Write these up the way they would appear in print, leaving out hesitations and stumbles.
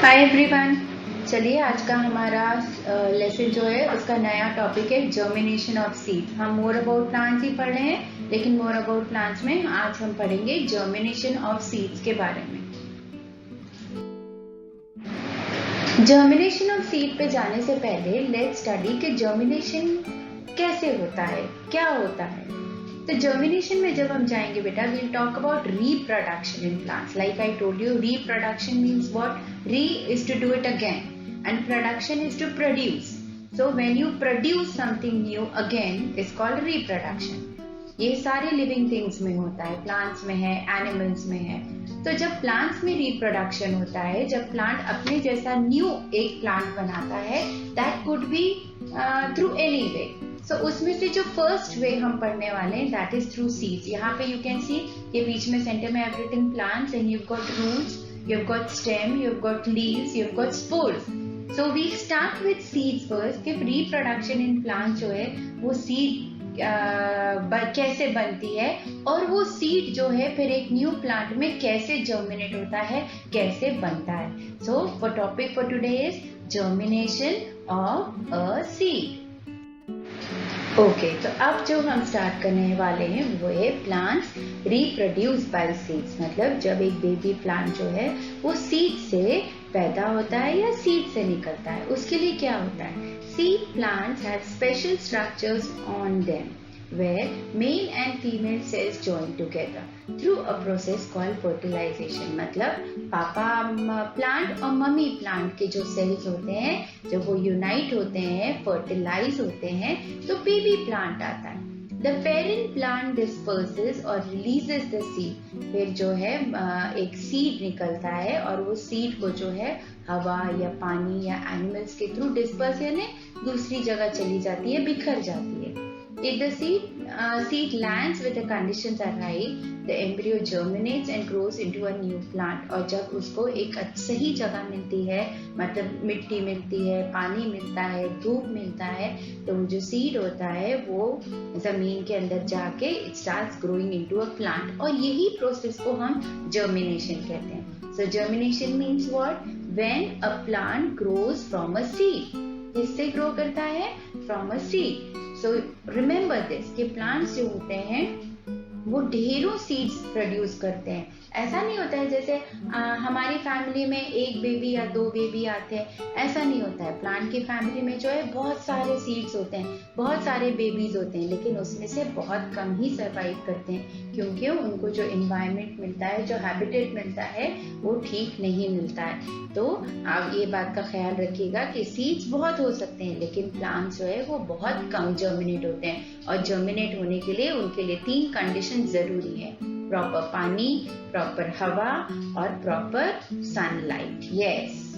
Hi everyone. चलिए आज का हमारा लेसन जो है उसका नया टॉपिक है जर्मिनेशन ऑफ सीड। हम मोर अबाउट प्लांट्स ही पढ़ रहे हैं, लेकिन मोर अबाउट प्लांट्स में आज हम पढ़ेंगे जर्मिनेशन ऑफ सीड्स के बारे में। जर्मिनेशन ऑफ सीड पे जाने से पहले लेट्स स्टडी कि जर्मिनेशन कैसे होता है, क्या होता है। तो जर्मिनेशन में जब हम जाएंगे बेटा, we'll talk about reproduction in plants. Like I told you, reproduction means what? Re is to do it again and production is to produce. So when you produce something new again is called reproduction. ये सारे living things में होता है, plants में है, animals में है। तो जब प्लांट्स में रिप्रोडक्शन होता है, जब प्लांट अपने जैसा न्यू एक प्लांट बनाता है, that could be through any way. So उसमें से जो फर्स्ट वे हम पढ़ने वाले हैं दैट इज थ्रू सीड्स। यहाँ पे यू कैन सी ये बीच में सेंटर में everything plants and you got roots, you got stem, you got leaves, you got spores. So we start with seeds first कि रिप्रोडक्शन इन प्लांट जो है वो seed कैसे बनती है और वो सीड जो है फिर एक न्यू प्लांट में कैसे जर्मिनेट होता है, कैसे बनता है। So for topic for today is germination of a seed. Okay, तो अब जो हम स्टार्ट करने वाले हैं वो है प्लांट्स रिप्रोड्यूस बाय सीड्स। मतलब जब एक बेबी प्लांट जो है वो सीड से पैदा होता है या सीड से निकलता है, उसके लिए क्या होता है। Seed plants have special structures on them where male and female cells join together through a process called fertilization। मतलब पापा प्लांट और मम्मी प्लांट के जो सेल्स होते हैं जब वो यूनाइट होते हैं, फर्टिलाइज होते हैं, तो बेबी प्लांट आता है। The parent plant disperses or releases the seed। फिर जो है एक सीड निकलता है और वो सीड को जो है हवा या पानी या एनिमल्स के थ्रू डिस्पर्स यानी दूसरी जगह चली जाती है, बिखर जाती है। If the seed lands with the conditions are right, the embryo germinates and grows into a new plant। और जब उसको एक सही जगह मिलती है, मतलब मिट्टी मिलती है, पानी मिलता है, धूप मिलता है, तो जो सीड होता है वो जमीन के अंदर जाके it starts growing into a plant. और यही प्रोसेस को हम जर्मिनेशन कहते हैं। So germination means what? When a plant grows from a seed. किससे ग्रो करता है? From a seed. So remember this कि प्लांट्स जो होते हैं वो ढेरों सीड्स प्रोड्यूस करते हैं। ऐसा नहीं होता है जैसे हमारी फैमिली में एक बेबी या दो बेबी आते हैं, ऐसा नहीं होता है। प्लांट की फैमिली में जो है बहुत सारे सीड्स होते हैं, बहुत सारे बेबीज होते हैं, लेकिन उसमें से बहुत कम ही सरवाइव करते हैं क्योंकि उनको जो एनवायरनमेंट मिलता है, जो हैबिटेट मिलता है वो ठीक नहीं मिलता है। तो आप ये बात का ख्याल रखिएगा कि सीड्स बहुत हो सकते हैं लेकिन प्लांट्स जो है वो बहुत कम जर्मिनेट होते हैं। और जर्मिनेट होने के लिए उनके लिए 3 कंडीशन जरूरी है: प्रॉपर पानी, प्रॉपर हवा और प्रॉपर सनलाइट। यस,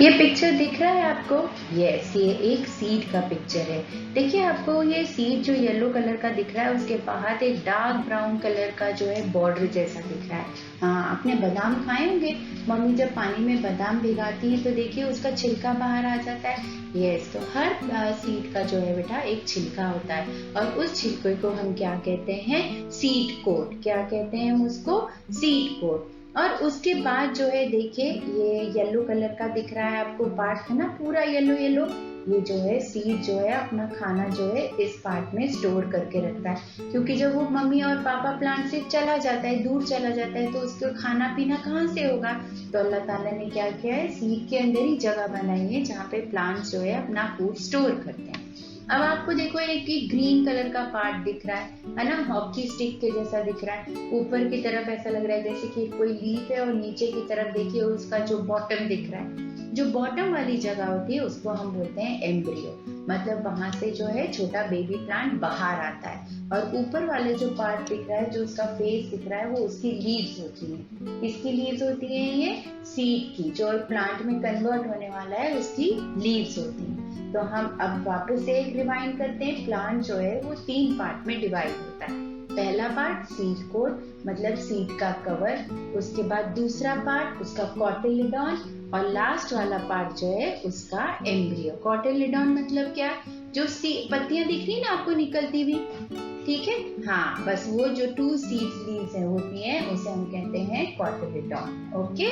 ये पिक्चर दिख रहा है आपको? यस, ये एक सीड का पिक्चर है। देखिए आपको ये सीड जो येलो कलर का दिख रहा है उसके बाहर एक डार्क ब्राउन कलर का जो है बॉर्डर जैसा दिख रहा है। हाँ, आपने बादाम खाए होंगे, मम्मी जब पानी में बादाम भिगाती है तो देखिए उसका छिलका बाहर आ जाता है। यस, तो हर सीड का जो है बेटा एक छिलका होता है और उस छिलके को हम क्या कहते हैं? Seed coat. क्या कहते हैं उसको? Seed coat. और उसके बाद जो है देखिए ये येलो कलर का दिख रहा है आपको पार्ट, है ना, पूरा येलो येलो। ये जो है सीड जो है अपना खाना जो है इस पार्ट में स्टोर करके रखता है, क्योंकि जब वो मम्मी और पापा प्लांट से चला जाता है, दूर चला जाता है, तो उसको खाना पीना कहाँ से होगा? तो अल्लाह ताला ने क्या किया है? सीड के अंदर ही जगह बनाई है जहाँ पे प्लांट्स जो है अपना फूड स्टोर करते हैं। अब आपको देखो एक ग्रीन कलर का पार्ट दिख रहा है ना, हॉकी स्टिक के जैसा दिख रहा है। ऊपर की तरफ ऐसा लग रहा है जैसे कि कोई लीफ है और नीचे की तरफ देखिए उसका जो बॉटम दिख रहा है। जो बॉटम वाली जगह होती है उसको हम बोलते हैं एम्ब्रियो। मतलब वहां से जो है छोटा बेबी प्लांट बाहर आता है। और ऊपर वाले जो पार्ट दिख रहा है, जो उसका फेस दिख रहा है, वो उसकी लीव्स होती हैं। किसकी लीव्स होती हैं? ये सीड की। जो प्लांट में कन्वर्ट होने वाला है उसकी लीव्स होती हैं। तो हम अब वापस से एक रिवाइंड करते हैं। प्लांट जो है वो 3 पार्ट में डिवाइड होता है। पहला पार्ट सीड कोट, मतलब सीड का कवर। उसके बाद दूसरा पार्ट उसका कॉटिलिडॉन और लास्ट वाला पार्ट जो है उसका एम्ब्रियो। कॉटिलिडॉन मतलब क्या? जो पत्तियां दिख रही ना आपको निकलती हुई, ठीक है। हाँ, बस वो जो 2 सीड्स लीव्स है होती हैं उसे हम कहते हैं कॉटिलेडॉन। ओके।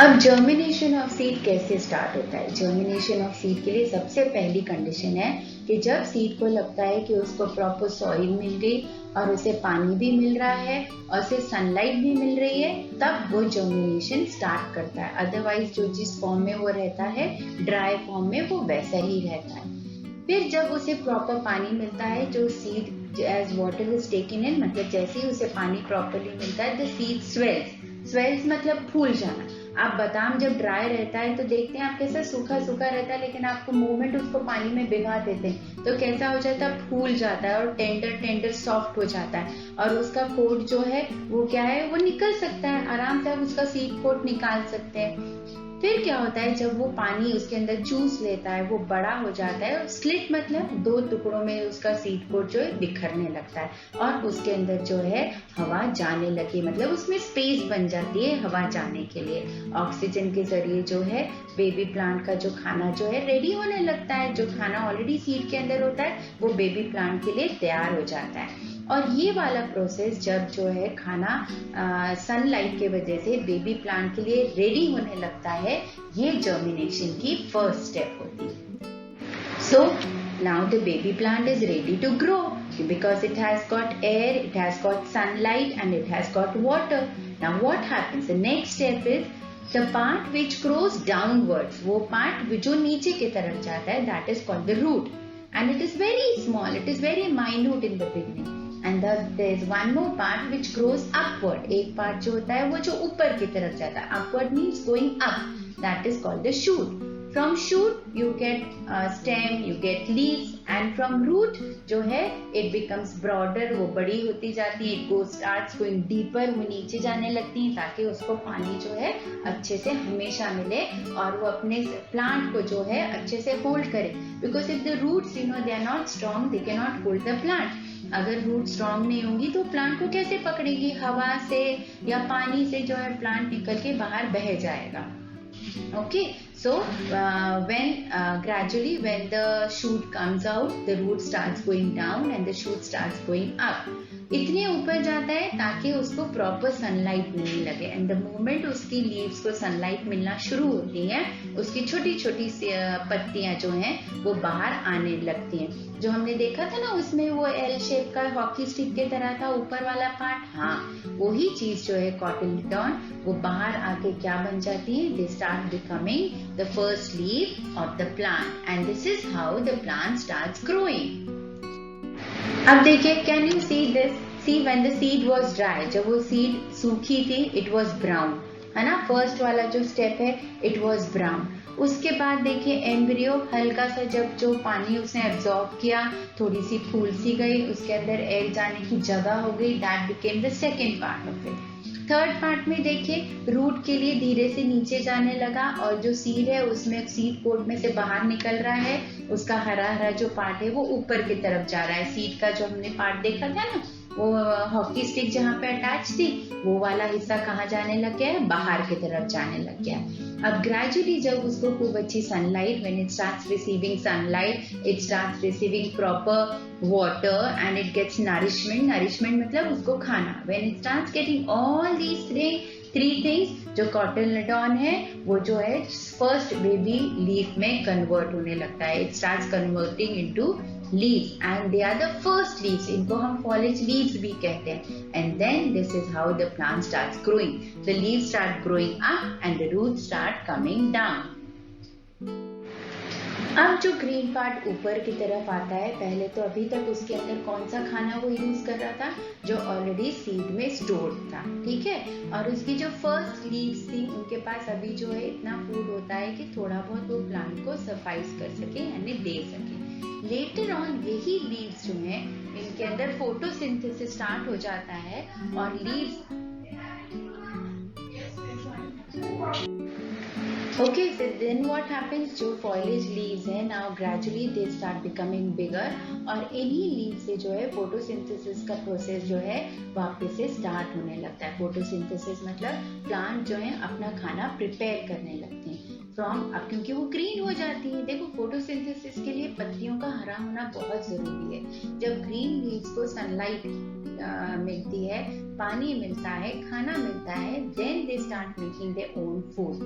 अब जर्मिनेशन ऑफ सीड कैसे स्टार्ट होता है? जर्मिनेशन ऑफ सीड के लिए सबसे पहली कंडीशन है कि जब सीड को लगता है कि उसको प्रॉपर सॉइल मिल गई और उसे पानी भी मिल रहा है और उसे सनलाइट भी मिल रही है, तब वो जर्मिनेशन स्टार्ट करता है। अदरवाइज जो जिस फॉर्म में वो रहता है, ड्राई फॉर्म में, वो वैसा ही रहता है। फिर जब उसे प्रॉपर पानी मिलता है, जो seed as water is taken in, मतलब जैसे ही उसे पानी प्रॉपरली मिलता है, द सीड स्वेल्स मतलब फूल जाना। आप बादाम जब ड्राई रहता है तो देखते हैं आप कैसा सूखा सूखा रहता है, लेकिन आपको मोमेंट उसको पानी में भिगा देते हैं तो कैसा हो जाता है, फूल जाता है और टेंडर सॉफ्ट हो जाता है और उसका कोट जो है वो क्या है, वो निकल सकता है आराम से, आप उसका सीड कोट निकाल सकते हैं। फिर क्या होता है, जब वो पानी उसके अंदर चूस लेता है, वो बड़ा हो जाता है, स्लिट मतलब 2 टुकड़ों में उसका सीड कोट जो है बिखरने लगता है और उसके अंदर जो है हवा जाने लगी, मतलब उसमें स्पेस बन जाती है हवा जाने के लिए। ऑक्सीजन के जरिए जो है बेबी प्लांट का जो खाना जो है रेडी होने लगता है। जो खाना ऑलरेडी सीड के अंदर होता है वो बेबी प्लांट के लिए तैयार हो जाता है। और ये वाला प्रोसेस जब जो है खाना सनलाइट के वजह से बेबी प्लांट के लिए रेडी होने लगता है, ये जर्मिनेशन की फर्स्ट स्टेप होती है। सो now the baby plant is ready to grow because it has got air, it has got sunlight and it has got water. Now what happens? The next step is the part which grows downwards. वो part जो नीचे की तरफ जाता है, that is called the root and it is very small, it is very minute in the beginning. And there is one more part which grows upward. एक part जो होता है वो जो ऊपर की तरफ जाता है, upward means going up, that is called the shoot. From shoot you get stem, you get leaves and from root जो है it becomes broader, वो बड़ी होती जाती है, it starts going deeper, वो नीचे जाने लगती है ताकि उसको पानी जो है अच्छे से हमेशा मिले और वो अपने प्लांट को जो है अच्छे से होल्ड करे। Because if the roots they are not strong, they cannot hold the plant. अगर रूट स्ट्रांग नहीं होंगी तो प्लांट को कैसे पकड़ेगी, हवा से या पानी से जो है प्लांट निकल के बाहर बह जाएगा। Okay, so gradually when the shoot comes out, the root starts going down and the shoot starts going up. इतने ऊपर जाता है ताकि उसको प्रॉपर सनलाइट मिलने लगे एंड द मोमेंट उसकी लीव्स को सनलाइट मिलना शुरू होती है, उसकी छोटी छोटी पत्तियां जो हैं वो बाहर आने लगती हैं। जो हमने देखा था ना उसमें वो एल शेप का हॉकी स्टिक के तरह था ऊपर वाला पार्ट, हाँ वही चीज जो है कॉटिलेडॉन, वो बाहर आके क्या बन जाती है, they start becoming the first leaf of the plant and this is how the plant starts growing. अब देखिए, can you see this, see when the seed was dry, जब वो सीड सूखी थी इट वाज ब्राउन, है ना, first वाला जो स्टेप है इट वाज ब्राउन। उसके बाद देखिए एम्ब्रियो हल्का सा जब जो पानी उसने एब्जॉर्ब किया, थोड़ी सी फूल सी गई, उसके अंदर एयर जाने की जगह हो गई, that became the second part of it. Third part में देखिए रूट के लिए धीरे से नीचे जाने लगा और जो सीड है उसमें सीड कोट में से बाहर निकल रहा है, उसका हरा हरा जो पार्ट है वो ऊपर की तरफ जा रहा है। सीड का जो हमने पार्ट देखा था ना, वो हॉकी स्टिक जहाँ पे अटैच थी, वो वाला हिस्सा कहाँ जाने लग गया है, बाहर की तरफ जाने लग गया। अब ग्रेजुअली जब उसको खूब अच्छी sunlight, when it starts receiving sunlight, it starts receiving proper water and it gets nourishment मतलब उसको खाना। When it starts getting all these three things, जो कॉटिलेडॉन है वो जो है फर्स्ट बेबी लीफ में कन्वर्ट होने लगता है, it starts converting into leaves and they are the first leaves, इनको हम foliage leaves भी कहते हैं। and then this is how the plant starts growing, the leaves start growing up and the roots start coming down। अब जो green part ऊपर की तरफ आता है, पहले तो अभी तक उसके अंदर कौन सा खाना वो यूज कर रहा था, जो ऑलरेडी सीड में स्टोर्ड था, ठीक है, और उसकी जो फर्स्ट लीव्स थी उनके पास अभी जो है इतना फूड होता है कि थोड़ा बहुत वो प्लांट को सफाइज कर सके यानी दे सके। लेटर ऑन यही लीव्स जो हैं इनके अंदर फोटोसिंथेसिस स्टार्ट हो जाता है और leaves okay, so then what happens, जो foliage leaves है now gradually they start becoming bigger और इन्हीं leaves से जो है फोटोसिंथेसिस का प्रोसेस जो है वापस से स्टार्ट होने लगता है। फोटोसिंथेसिस मतलब प्लांट जो है अपना खाना प्रिपेयर करने लगते हैं। फ्रॉम, अब क्योंकि वो ग्रीन हो जाती है। देखो फोटोसिंथेसिस के लिए पत्तियों का हरा होना बहुत जरूरी है। जब ग्रीन लीव्स को सनलाइट मिलती है, पानी मिलता है, खाना मिलता है, then they start making their own food.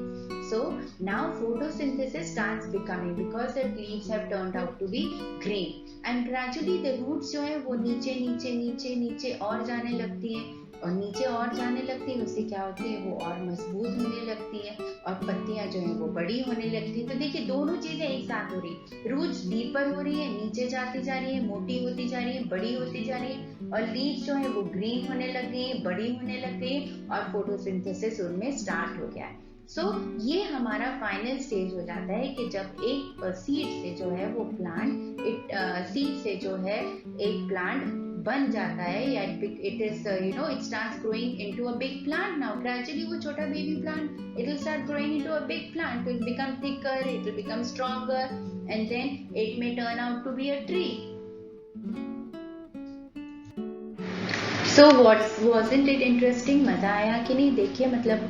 So now photosynthesis starts becoming because the leaves have turned out to be green and gradually the roots जो है वो नीचे नीचे नीचे नीचे और जाने लगती हैं और नीचे और जाने लगती है, उससे क्या होती है वो और मजबूत होने लगती है और पत्तियां जो है वो बड़ी होने लगती है। तो देखिए दोनों चीजें एक साथ हो रही है, रूट्स डीपर हो रही है, नीचे जाती जा रही है, मोटी होती जा रही है, बड़ी होती जा रही है और लीव्स जो है वो ग्रीन होने लग गई है, बड़ी होने लग गई है और फोटोसिंथेसिस उनमें स्टार्ट हो गया है। सो ये हमारा फाइनल स्टेज हो जाता है कि जब एक सीड से जो है वो प्लांट सीड से जो है एक प्लांट बन जाता है या it is it starts growing into a big plant. Now gradually वो छोटा baby plant it will start growing into a big plant, it will become thicker, it will become stronger and then it may turn out to be a tree. So wasn't it interesting? मजा आया कि नहीं? देखिए मतलब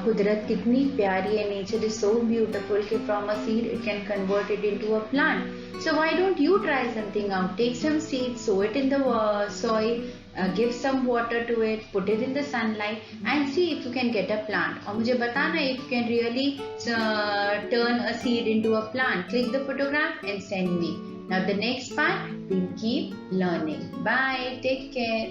कुदरत कितनी प्यारी है, नेचर इज सो ब्यूटिफुल कि from a seed it can convert it into a plant. So why don't you try something out? Take some seeds, sow it in the soil, give some water to it, put it in the sunlight and see if you can get a plant. और मुझे बताना if you can really turn a seed into a plant. Click the photograph and send me. Now the next part we'll keep learning. Bye. Take care.